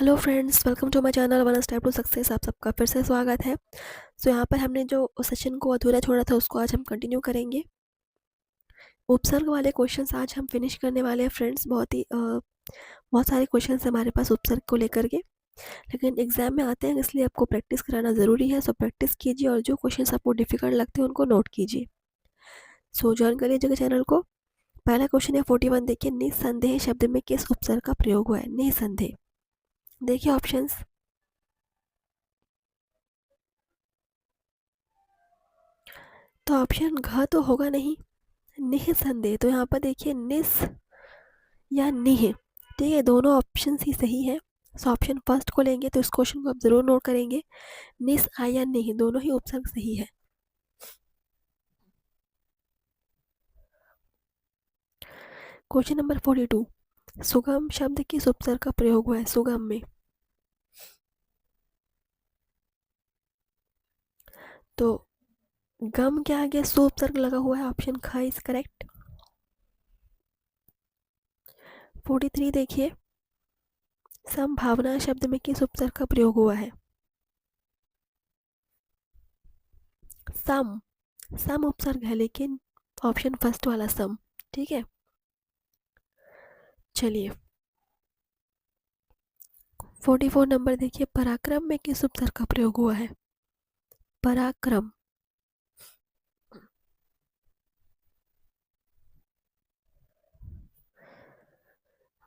Hello friends, welcome to my channel one step to success. आप सबका फिर से स्वागत है। यहाँ पर हमने जो सेशन को अधूरा छोड़ा था उसको आज हम कंटिन्यू करेंगे। उपसर्ग वाले क्वेश्चंस आज हम फिनिश करने वाले हैं फ्रेंड्स। बहुत सारे क्वेश्चंस हमारे पास उपसर्ग को लेकर के, लेकिन एग्जाम में आते हैं इसलिए आपको प्रैक्टिस कराना ज़रूरी है। सो प्रैक्टिस कीजिए और जो क्वेश्चंस आपको डिफिकल्ट लगते हैं उनको नोट कीजिए। सो ज्वाइन कर लीजिएगा चैनल को। पहला क्वेश्चन है 41। देखिए, निस्संदेह शब्द में किस उपसर्ग का प्रयोग हुआ है? निस्संदेह। देखिए ऑप्शंस। तो ऑप्शन घ तो होगा नहीं, निःसंदेह। तो यहाँ पर देखिए निस या निह, ठीक है, दोनों ऑप्शन ही सही है। सो ऑप्शन फर्स्ट को लेंगे तो इस क्वेश्चन को आप जरूर नोट करेंगे। निस आ या निह, दोनों ही उपसर्ग सही है। Question number 42। सुगम शब्द किस उपसर्ग का प्रयोग हुआ है? सुगम में तो गम के आगे सु उपसर्ग लगा हुआ है। ऑप्शन ख इज करेक्ट। 43 देखिए, संभावना शब्द में किस उपसर्ग का प्रयोग हुआ है? सम। सम उपसर्ग है, लेकिन ऑप्शन फर्स्ट वाला सम, ठीक है। चलिए 44 नंबर देखिए, पराक्रम में किस उपसर्ग का प्रयोग हुआ है? पराक्रम।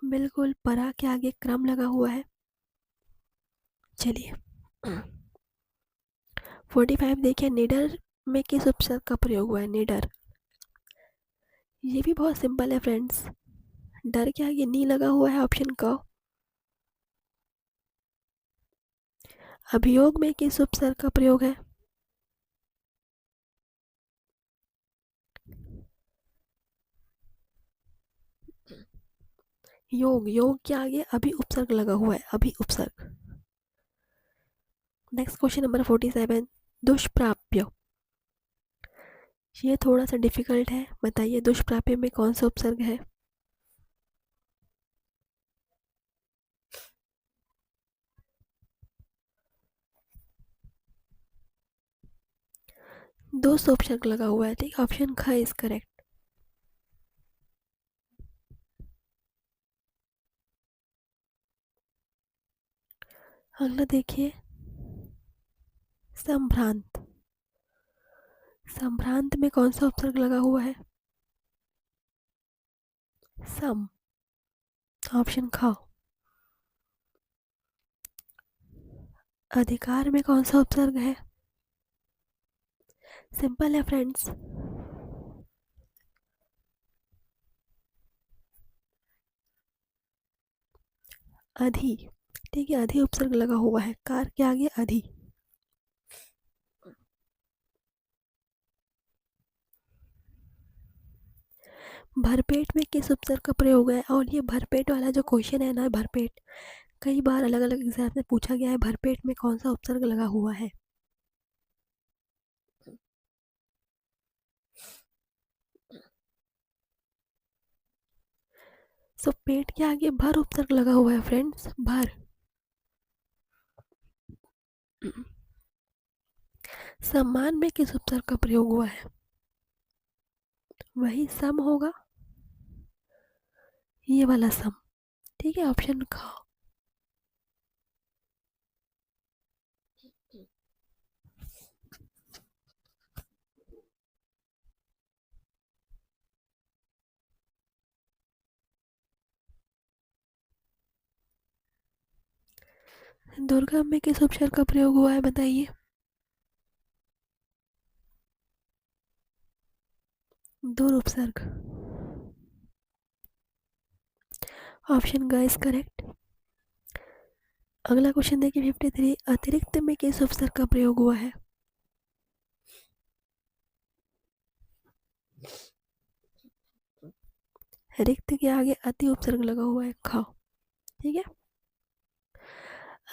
बिल्कुल, परा के आगे क्रम लगा हुआ है। चलिए 45 देखिए, निडर में किस उपसर्ग का प्रयोग हुआ है? निडर। ये भी बहुत सिंपल है फ्रेंड्स। डर के आगे नी लगा हुआ है। ऑप्शन क। अभियोग में किस उपसर्ग का प्रयोग है? योग। योग के आगे अभी उपसर्ग लगा हुआ है, अभी उपसर्ग। Next question number 47। दुष्प्राप्य। ये थोड़ा सा डिफिकल्ट है, बताइए दुष्प्राप्य में कौन सा उपसर्ग है? दो से उपसर्ग लगा हुआ है, ठीक। ऑप्शन ख इज करेक्ट। अगला देखिए, संभ्रांत। संभ्रांत में कौन सा उपसर्ग लगा हुआ है? सम। ऑप्शन ख। अधिकार में कौन सा उपसर्ग है? सिंपल है फ्रेंड्स, अधि, ठीक है। अधि उपसर्ग लगा हुआ है, कार के आगे अधि। भरपेट में किस उपसर्ग का प्रयोग है? और ये भरपेट वाला जो क्वेश्चन है ना, भरपेट कई बार अलग अलग एग्जाम में पूछा गया है। भरपेट में कौन सा उपसर्ग लगा हुआ है? सो पेट के आगे भर उपसर्ग लगा हुआ है फ्रेंड्स, भर। सम्मान में किस उपसर्ग का प्रयोग हुआ है? वही सम होगा, ये वाला सम, ठीक है। ऑप्शन ख। दुर्गम में किस उपसर्ग का प्रयोग हुआ है, बताइए। दूर उपसर्ग। ऑप्शन ग इज करेक्ट। अगला क्वेश्चन देखिए 53। अतिरिक्त में किस उपसर्ग का प्रयोग हुआ है? रिक्त के आगे अति उपसर्ग लगा हुआ है, ख, ठीक है।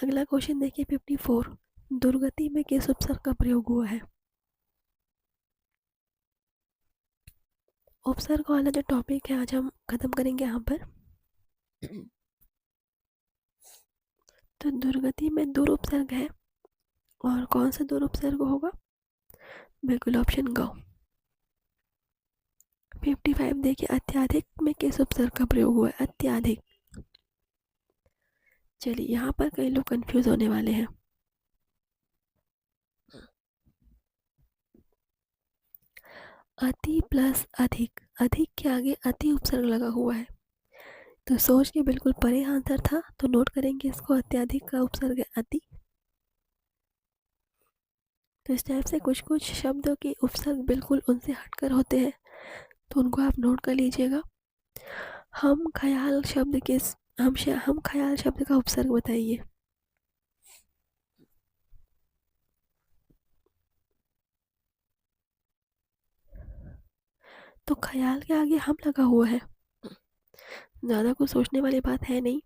अगला क्वेश्चन देखिए 54। दुर्गति में किस उपसर्ग का प्रयोग हुआ है? उपसर्ग वाला जो टॉपिक है आज हम खत्म करेंगे यहाँ पर। तो दुर्गति में दूर उपसर्ग है, और कौन सा दूर उपसर्ग होगा? बिल्कुल ऑप्शन ग। 55 देखिए, अत्याधिक में किस उपसर्ग का प्रयोग हुआ है? अत्याधिक। चलिए, यहाँ पर कई लोग कंफ्यूज होने वाले हैं। अति प्लस अधिक, अधिक के आगे अति उपसर्ग लगा हुआ है, तो सोच के बिल्कुल परे आंसर था, तो नोट करेंगे इसको, अत्याधिक का उपसर्ग है अति। तो इस टाइप से कुछ कुछ शब्दों के उपसर्ग बिल्कुल उनसे हटकर होते हैं, तो उनको आप नोट कर लीजिएगा। हम ख्याल शब्द के हम ख्याल शब्द का उपसर्ग बताइए। तो ख्याल के आगे हम लगा हुआ है, ज़्यादा कुछ सोचने वाली बात है नहीं।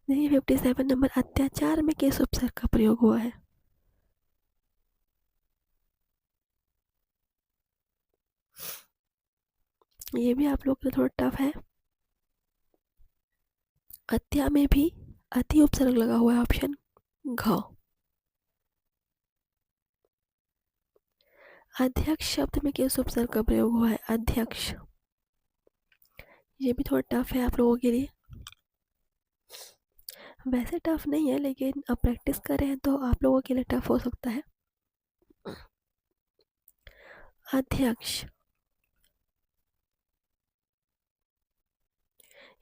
देखिए 57 नंबर, अत्याचार में किस उपसर्ग का प्रयोग हुआ है? ये भी आप लोग के लिए थोड़ा टफ है। अत्या में भी अति उपसर्ग लगा हुआ है, ऑप्शन घ। अध्यक्ष शब्द में किस उपसर्ग का प्रयोग हुआ है? अध्यक्ष। ये भी थोड़ा टफ है आप लोगों के लिए, वैसे टफ नहीं है, लेकिन अब प्रैक्टिस करें तो आप लोगों के लिए टफ हो सकता है। अध्यक्ष,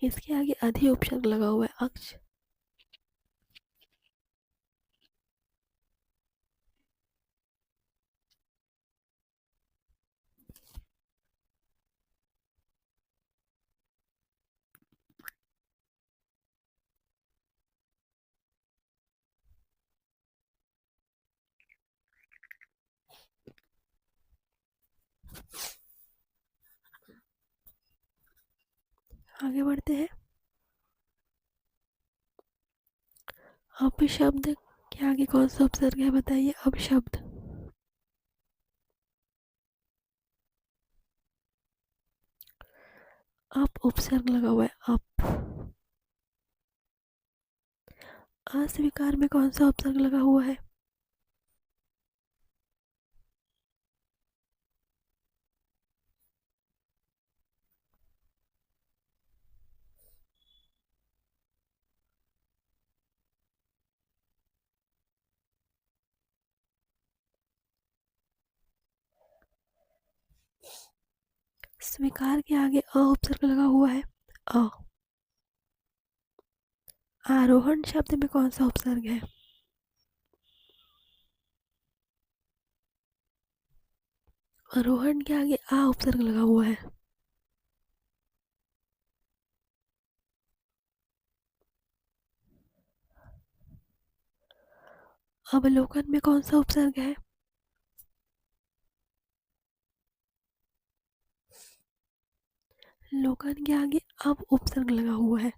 इसके आगे अधि उपसर्ग लगा हुआ है, अक्ष। आगे बढ़ते हैं। अपशब्द के आगे कौन सा उपसर्ग है बताइए? अपशब्द। अप उपसर्ग लगा हुआ है, अप। अस्वीकार में कौन सा उपसर्ग लगा हुआ है? स्वीकार के आगे अ उपसर्ग लगा हुआ है, अ। आरोहण शब्द में कौन सा उपसर्ग है? आरोहण के आगे आ उपसर्ग लगा हुआ है। अवलोकन में कौन सा उपसर्ग है? लोकन के आगे अब उपसर्ग लगा हुआ है।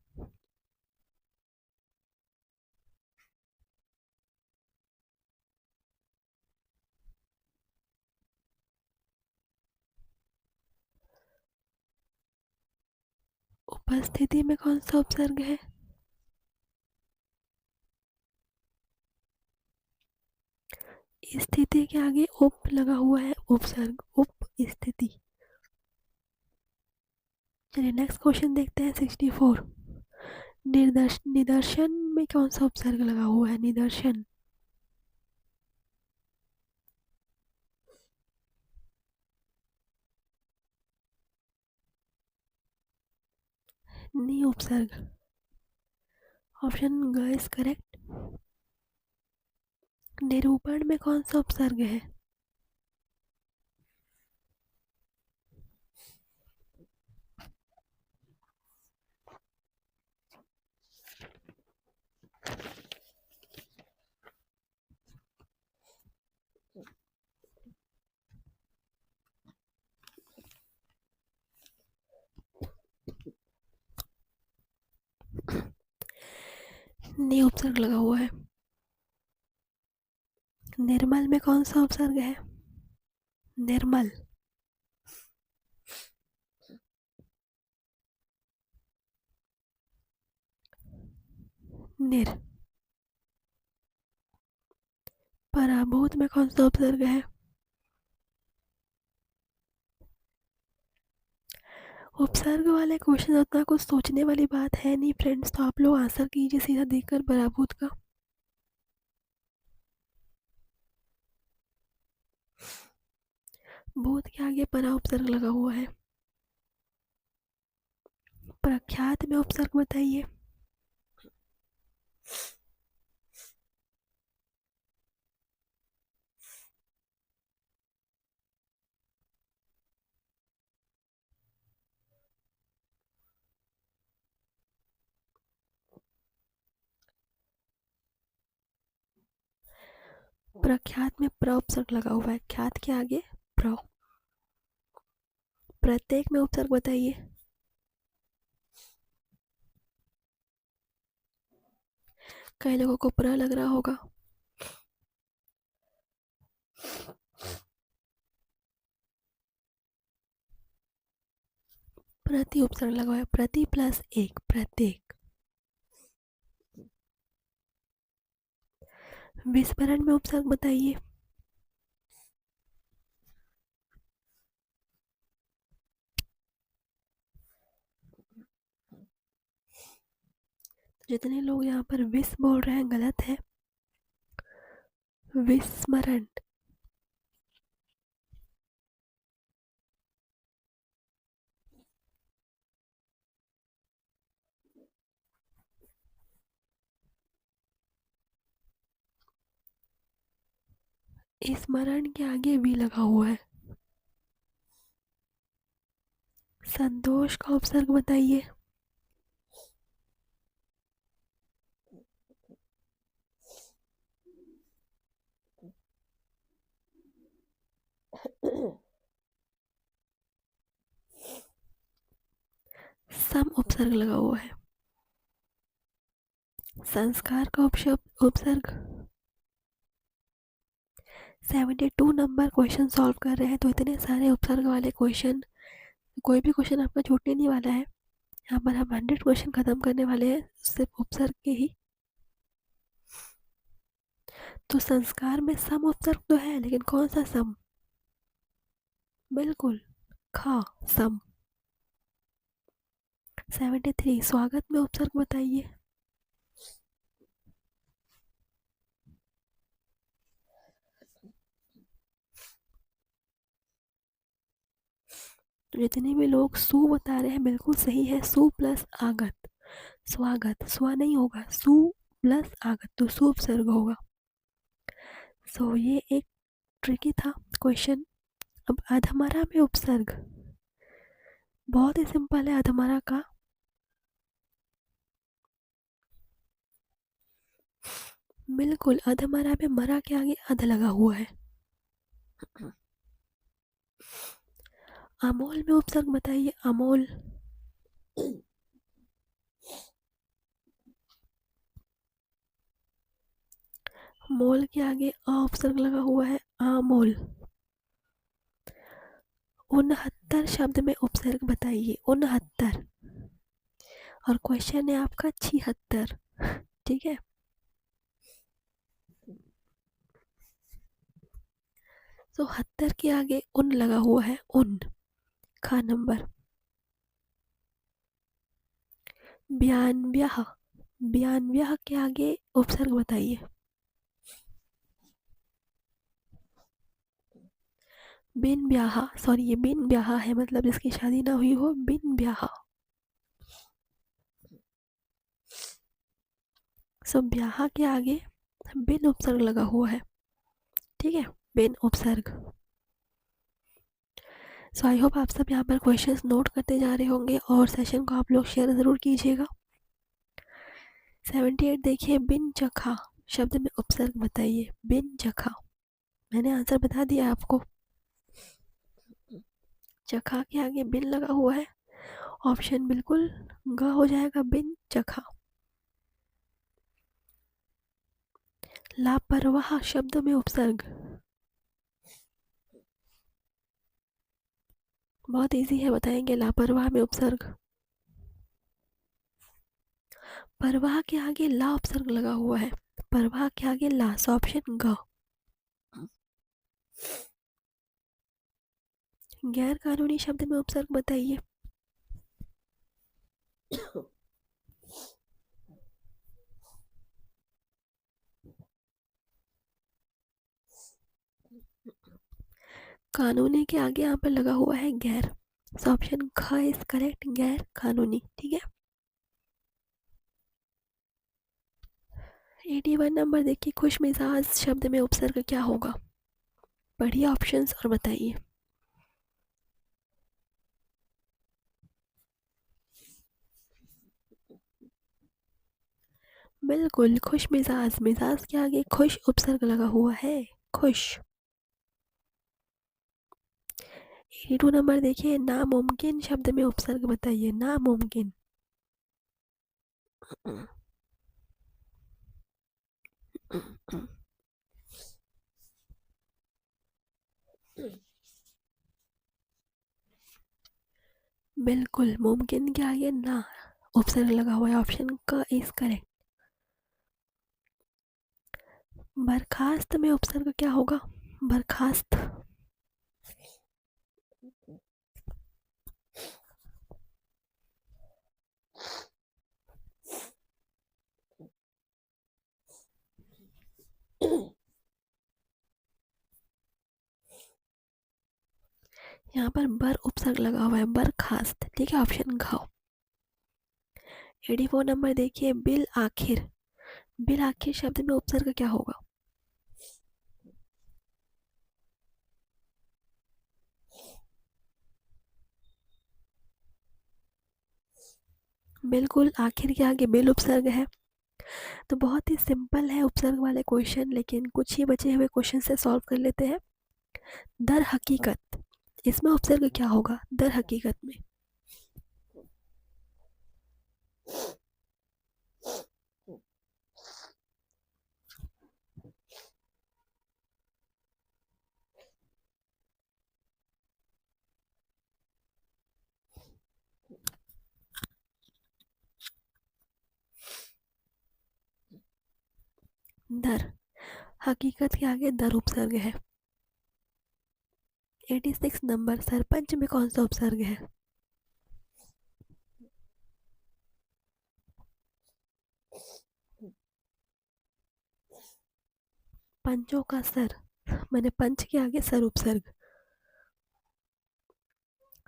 उपस्थिति में कौन सा उपसर्ग है? स्थिति के आगे उप लगा हुआ है, उपसर्ग, उप स्थिति। चलिए नेक्स्ट क्वेश्चन देखते हैं, 64। निदर्शन में कौन सा उपसर्ग लगा हुआ है? निदर्शन। नी उपसर्ग, ऑप्शन ग इज करेक्ट। निरूपण में कौन सा उपसर्ग है? नी उपसर्ग लगा हुआ है। निर्मल में कौन सा उपसर्ग है? निर्मल। निर। पराभूत में कौन सा उपसर्ग है? उपसर्ग वाले क्वेश्चन उतना कुछ सोचने वाली बात है नहीं फ्रेंड्स, तो आप लोग आंसर कीजिए सीधा देखकर पराभूत का। भूत के आगे परा उपसर्ग लगा हुआ है। प्रख्यात में उपसर्ग बताइए। प्रख्यात में प्र उपसर्ग लगा हुआ है, ख्यात के आगे प्र। प्रत्येक में उपसर्ग बताइए। कई लोगों को प्र लग रहा होगा। प्रति उपसर्ग लगा हुआ है, प्रति प्लस एक, प्रत्येक। विस्मरण में उपसर्ग बताइए। जितने लोग यहाँ पर विस बोल रहे हैं गलत है, विस्मरण। स्मरण के आगे वी लगा हुआ है। संतोष का उपसर्ग बताइए। सम उपसर्ग लगा हुआ है। संस्कार का उपसर्ग। 72 नंबर क्वेश्चन सॉल्व कर रहे हैं, तो इतने सारे उपसर्ग वाले क्वेश्चन, कोई भी क्वेश्चन आपका छूटने नहीं वाला है। यहाँ पर हम 100 क्वेश्चन खत्म करने वाले हैं सिर्फ उपसर्ग के ही। तो संस्कार में सम उपसर्ग तो है, लेकिन कौन सा सम? बिल्कुल खा, सम। 73 स्वागत में उपसर्ग बताइए। तो जितने भी लोग सु बता रहे हैं बिल्कुल सही है, सु प्लस आगत, स्वागत, स्वा नहीं होगा, सु प्लस आगत, तो सु उपसर्ग होगा। सो ये एक ट्रिकी था क्वेश्चन। अब अधमरा में उपसर्ग बहुत ही सिंपल है। अधमरा का बिल्कुल, अधमरा में मरा के आगे अध लगा हुआ है। अमोल में उपसर्ग बताइए। अमोल। मोल के आगे अ उपसर्ग लगा हुआ है, आमोल। 69 शब्द में उपसर्ग बताइए। 69 और क्वेश्चन है आपका 76। ठीक है। तो 70 के आगे उन लगा हुआ है, उन, खा नंबर। 92 92 के आगे उपसर्ग बताइए। बिन ब्याह, सॉरी ये बिन ब्याह है, मतलब जिसकी शादी ना हुई हो, बिन ब्याह। सो ब्याह के आगे बिन उपसर्ग लगा हुआ है। ठीक है, बिन उपसर्ग। सो आई होप आप सब यहाँ पर क्वेश्चंस नोट करते जा रहे होंगे और सेशन को आप लोग शेयर ज़रूर कीजिएगा। 78 देखिए, बिन चखा शब्द में उपसर्ग बताइए। बिन चखा, मैंने आंसर बता दिया आपको। चखा के आगे बिन लगा हुआ है, ऑप्शन बिल्कुल ग हो जाएगा, बिन चखा। लापरवाह शब्द में उपसर्ग बहुत इजी है, बताएंगे। लापरवाह में उपसर्ग परवाह के आगे ला उपसर्ग लगा हुआ है, परवाह के आगे ला, सो ऑप्शन ग। गैर कानूनी शब्द में उपसर्ग बताइए। कानूनी के आगे यहाँ पर लगा हुआ है गैर, सो ऑप्शन ख इज करेक्ट, गैर कानूनी। ठीक है। 81 नंबर देखिए, खुश मिजाज शब्द में उपसर्ग क्या होगा? पढ़िए ऑप्शंस और बताइए। बिल्कुल, खुश मिजाज, मिजाज के आगे खुश उपसर्ग लगा हुआ है, खुश। 82 नंबर देखिए, नामुमकिन शब्द में उपसर्ग बताइए, नामुमकिन। बिल्कुल, मुमकिन के आगे ना उपसर्ग लगा हुआ है, ऑप्शन क इज करेक्ट। बर्खास्त में उपसर्ग क्या होगा? बर्खास्त। यहाँ पर बर उपसर्ग लगा हुआ है, बरखास्त। ठीक है, ऑप्शन घ। 84 नंबर देखिए, बिल आखिर, बिल आखिर शब्द में उपसर्ग क्या होगा? बिल्कुल, आखिर के आगे बिल उपसर्ग है। तो बहुत ही सिंपल है उपसर्ग वाले क्वेश्चन, लेकिन कुछ ही बचे हुए क्वेश्चन से सॉल्व कर लेते हैं। दर हकीकत, इसमें उपसर्ग क्या होगा दर हकीकत में? दर, हकीकत के आगे दर उपसर्ग है। 86 नंबर, सरपंच में कौन सा उपसर्ग है? पंचों का सर, मैंने पंच के आगे सर उपसर्ग।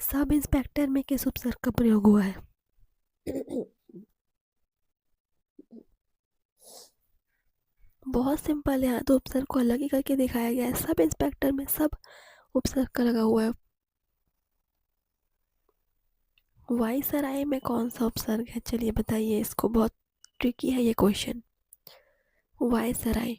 सब इंस्पेक्टर में किस उपसर्ग का प्रयोग हुआ है? बहुत सिंपल है, यहाँ तो उपसर्ग को अलग ही करके दिखाया गया है। सब इंस्पेक्टर में सब उपसर्ग का लगा हुआ है। वायसराय में कौन सा उपसर्ग है? चलिए बताइए, इसको बहुत ट्रिकी है ये क्वेश्चन। वायसराय।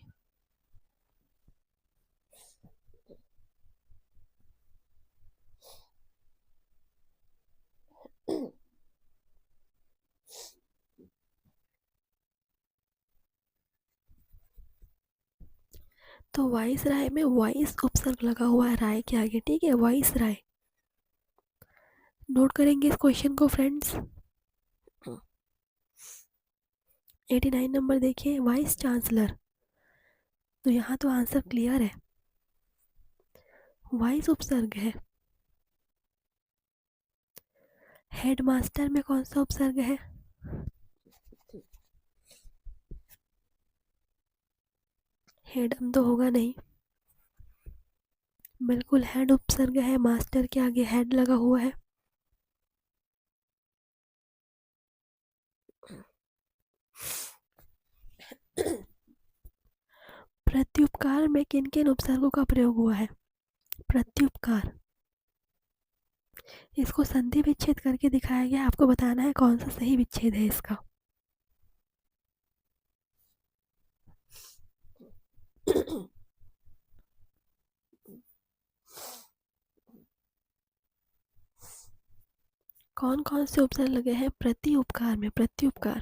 तो वायसराय में वाइस उपसर्ग लगा हुआ है राय के आगे। ठीक है, वायसराय। नोट करेंगे इस क्वेश्चन को फ्रेंड्स। 89 नंबर देखिए, वाइस चांसलर। तो यहाँ तो आंसर क्लियर है, वाइस उपसर्ग है। हेडमास्टर में कौन सा उपसर्ग है? हेडम तो होगा नहीं। बिल्कुल, हेड उपसर्ग है, मास्टर के आगे हेड लगा हुआ है। प्रत्युपकार में किन किन उपसर्गों का प्रयोग हुआ है? प्रत्युपकार, इसको संधि विच्छेद करके दिखाया गया है, आपको बताना है कौन सा सही विच्छेद है इसका। कौन कौन से उपसर्ग लगे हैं प्रति उपकार में? प्रति उपकार,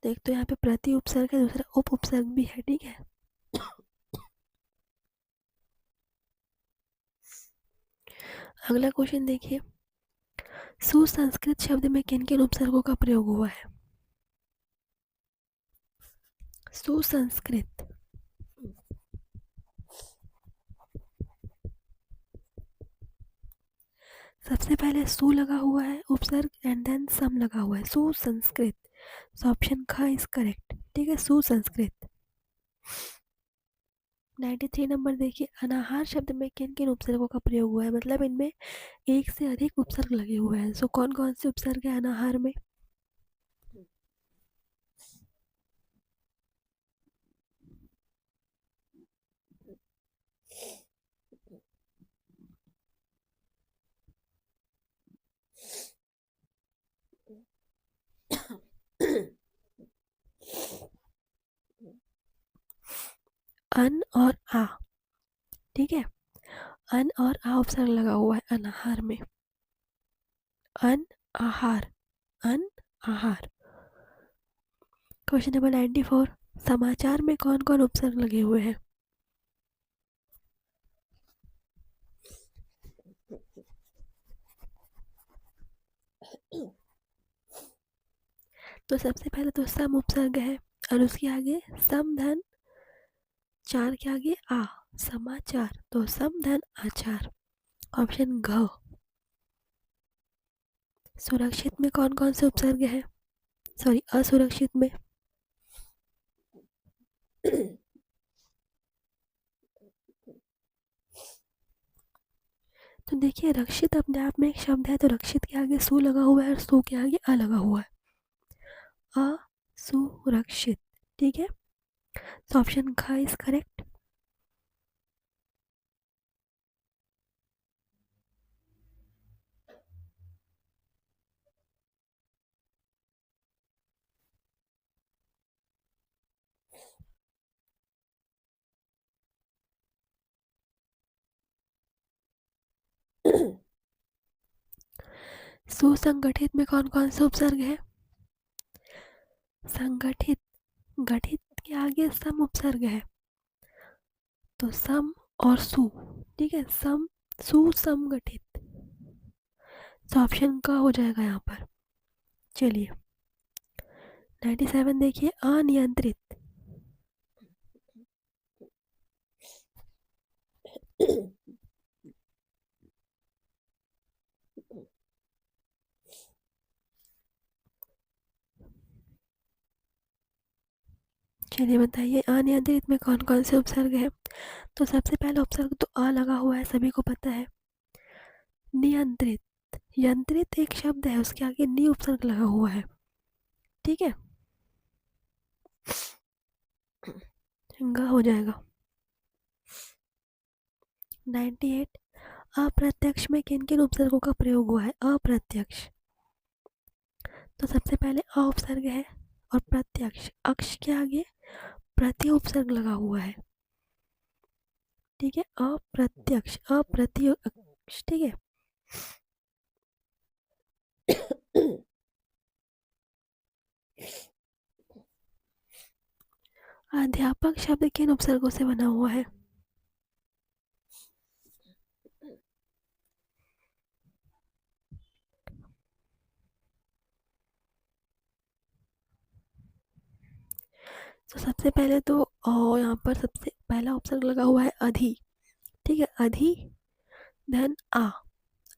देख तो यहाँ पे प्रति उपसर्ग है, दूसरा उप उपसर्ग भी है। ठीक है, अगला क्वेश्चन देखिए, सुसंस्कृत शब्द में किन किन उपसर्गों का प्रयोग हुआ है? सुसंस्कृत, सबसे पहले सु लगा हुआ है उपसर्ग एंड देन सम लगा हुआ है, सुसंस्कृत। सो ऑप्शन ख इज करेक्ट। ठीक है, सुसंस्कृत। 93 नंबर देखिए, अनाहार शब्द में किन किन उपसर्गों का प्रयोग हुआ है? मतलब इनमें एक से अधिक उपसर्ग लगे हुए हैं। सो कौन कौन से उपसर्ग है अनाहार में? अन और आ। ठीक है, अन और आ उपसर्ग लगा हुआ है अनाहार में। अन आहार, अन आहार। क्वेश्चन नंबर 94, समाचार में कौन कौन उपसर्ग लगे हुए हैं? तो सबसे पहले तो सम उपसर्ग है और उसके आगे सम धन चार के आगे आ, समाचार। तो सम धन आचार, ऑप्शन घ। सुरक्षित में कौन कौन से उपसर्ग है? सॉरी, असुरक्षित में तो देखिए, रक्षित अपने आप में एक शब्द है, तो रक्षित के आगे सु लगा हुआ है और सु के आगे अ लगा हुआ है, असुरक्षित। ठीक है, तो ऑप्शन ख इज करेक्ट। सुसंगठित में कौन कौन से उपसर्ग है? संगठित, गठित के आगे सम उपसर्ग है, तो सम और सु। ठीक है, सम सुसंगठित। तो ऑप्शन का हो जाएगा यहाँ पर। चलिए 97 देखिए, अनियंत्रित। चलिए बताइए, अनियंत्रित में कौन कौन से उपसर्ग है? तो सबसे पहला उपसर्ग तो अ लगा हुआ है, सभी को पता है। नियंत्रित, यंत्रित एक शब्द है, उसके आगे नि उपसर्ग लगा हुआ है। ठीक है, ग हो जाएगा। 98, अप्रत्यक्ष में किन किन उपसर्गों का प्रयोग हुआ है? अप्रत्यक्ष, तो सबसे पहले अ उपसर्ग है और प्रत्यक्ष, अक्ष के आगे प्रति उपसर्ग लगा हुआ है। ठीक है, अप्रत्यक्ष, अप्रत्यक्ष। ठीक है, अध्यापक शब्द किन उपसर्गों से बना हुआ है? तो सबसे पहले तो यहाँ पर सबसे पहला उपसर्ग लगा हुआ है अधि। ठीक है, अधि धन आ,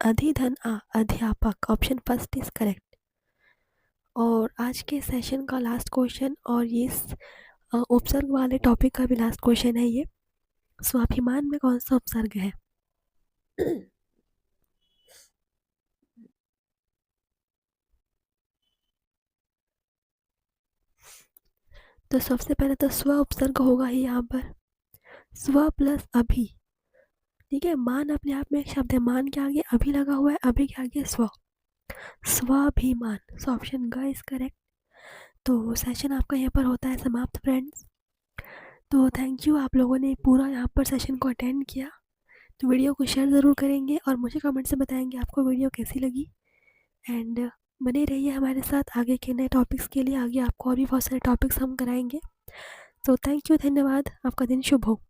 अधि धन आ, अध्यापक। Option first is correct. और आज के सेशन का लास्ट क्वेश्चन, और ये उपसर्ग वाले टॉपिक का भी लास्ट क्वेश्चन है ये। स्वाभिमान में कौन सा उपसर्ग है? तो सबसे पहले तो स्व उपसर्ग होगा ही यहाँ पर, स्व प्लस अभी। ठीक है, मान अपने आप में एक शब्द है, मान के आगे अभी लगा हुआ है, अभी के आगे स्व, स्वाभिमान। सो ऑप्शन ग इज करेक्ट। तो सेशन आपका यहाँ पर होता है समाप्त फ्रेंड्स। तो थैंक यू, आप लोगों ने पूरा यहाँ पर सेशन को अटेंड किया। तो वीडियो को शेयर ज़रूर करेंगे और मुझे कमेंट से बताएंगे आपको वीडियो कैसी लगी। एंड बने रहिए हमारे साथ आगे के नए टॉपिक्स के लिए। आगे आपको और भी बहुत सारे टॉपिक्स हम कराएंगे। तो थैंक यू, धन्यवाद, आपका दिन शुभ हो।